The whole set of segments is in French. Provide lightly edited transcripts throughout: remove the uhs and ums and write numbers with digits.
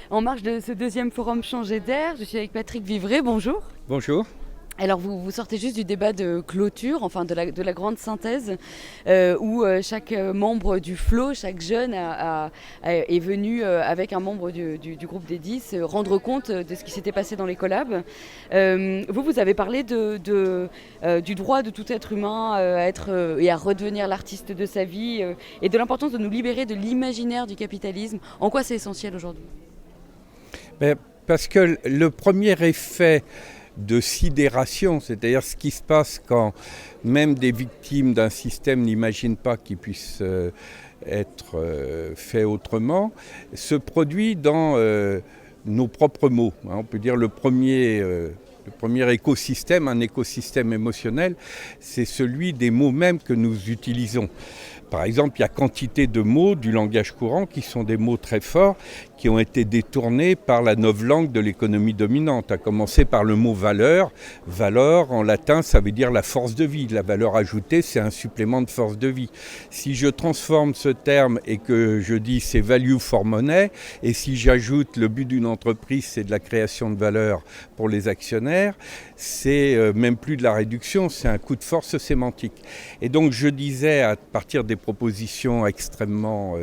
En marge de ce deuxième forum Changer d'air, je suis avec Patrick Vivray, bonjour. Bonjour. Alors vous sortez juste du débat de clôture, enfin de la grande synthèse, où chaque membre du FLO, chaque jeune est venu avec un membre du groupe des 10 rendre compte de ce qui s'était passé dans les collabs. Vous avez parlé du droit de tout être humain à être et à redevenir l'artiste de sa vie et de l'importance de nous libérer de l'imaginaire du capitalisme. En quoi c'est essentiel aujourd'hui ? Parce que le premier effet de sidération, c'est-à-dire ce qui se passe quand même des victimes d'un système n'imaginent pas qu'il puisse être fait autrement, se produit dans nos propres mots. On peut dire le premier écosystème, un écosystème émotionnel, c'est celui des mots mêmes que nous utilisons. Par exemple, il y a quantité de mots du langage courant qui sont des mots très forts, qui ont été détournés par la novlangue de l'économie dominante, à commencer par le mot valeur. Valeur, en latin, ça veut dire la force de vie. La valeur ajoutée, c'est un supplément de force de vie. Si je transforme ce terme et que je dis c'est value for money, et si j'ajoute le but d'une entreprise, c'est de la création de valeur pour les actionnaires, c'est même plus de la réduction, c'est un coup de force sémantique. Et donc je disais, à partir des propositions extrêmement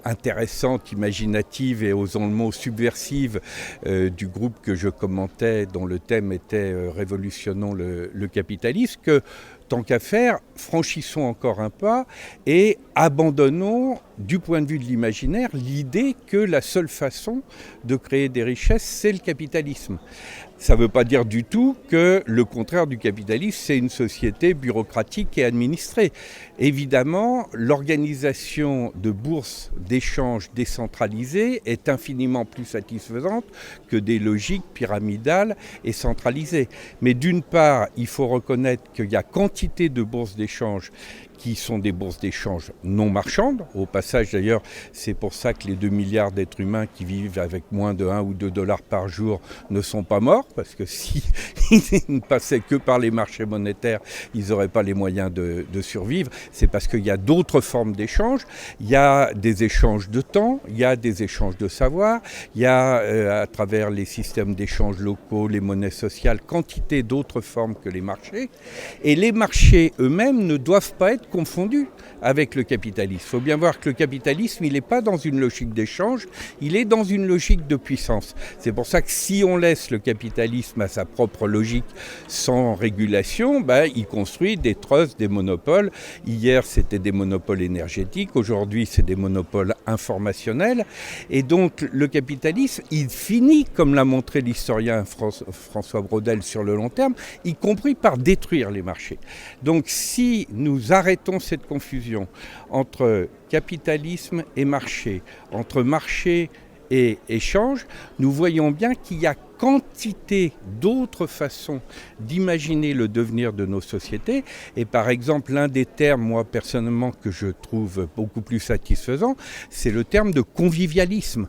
intéressantes, imaginatives et osons le mot subversives du groupe que je commentais, dont le thème était Révolutionnons le capitalisme, que tant qu'à faire, franchissons encore un pas et abandonnons, du point de vue de l'imaginaire, l'idée que la seule façon de créer des richesses, c'est le capitalisme. Ça ne veut pas dire du tout que le contraire du capitalisme, c'est une société bureaucratique et administrée. Évidemment, l'organisation de bourses d'échange décentralisées est infiniment plus satisfaisante que des logiques pyramidales et centralisées. Mais d'une part, il faut reconnaître qu'il y a quantité de bourses d'échange qui sont des bourses d'échange non marchandes. Au passage, d'ailleurs, c'est pour ça que les 2 milliards d'êtres humains qui vivent avec moins de 1 ou 2 dollars par jour ne sont pas morts, parce que s'ils ne passaient que par les marchés monétaires, ils n'auraient pas les moyens de survivre. C'est parce qu'il y a d'autres formes d'échanges. Il y a des échanges de temps, il y a des échanges de savoir, il y a, à travers les systèmes d'échanges locaux, les monnaies sociales, quantité d'autres formes que les marchés. Et les marchés eux-mêmes ne doivent pas être confondu avec le capitalisme. Il faut bien voir que le capitalisme, il n'est pas dans une logique d'échange, il est dans une logique de puissance. C'est pour ça que si on laisse le capitalisme à sa propre logique sans régulation, il construit des trusts, des monopoles. Hier, c'était des monopoles énergétiques, aujourd'hui, c'est des monopoles informationnels. Et donc, le capitalisme, il finit, comme l'a montré l'historien François Braudel sur le long terme, y compris par détruire les marchés. Donc, si nous arrêtons cette confusion entre capitalisme et marché, entre marché et échange, nous voyons bien qu'il y a quantité d'autres façons d'imaginer le devenir de nos sociétés. Et par exemple, l'un des termes, moi personnellement, que je trouve beaucoup plus satisfaisant, c'est le terme de convivialisme.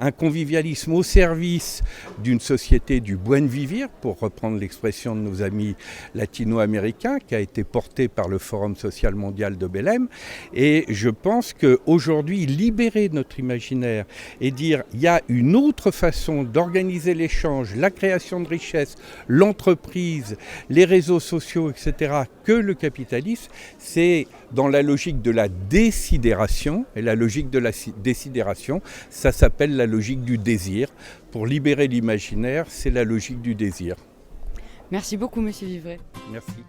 Un convivialisme au service d'une société du buen vivir, pour reprendre l'expression de nos amis latino-américains, qui a été portée par le Forum social mondial de Belém. Et je pense qu'aujourd'hui, libérer notre imaginaire et dire il y a une autre façon d'organiser l'échange, la création de richesses, l'entreprise, les réseaux sociaux, etc., que le capitalisme, c'est dans la logique de la désidération. Et la logique de la désidération, ça s'appelle la logique du désir. Pour libérer l'imaginaire, c'est la logique du désir. Merci beaucoup, monsieur Vivray. Merci.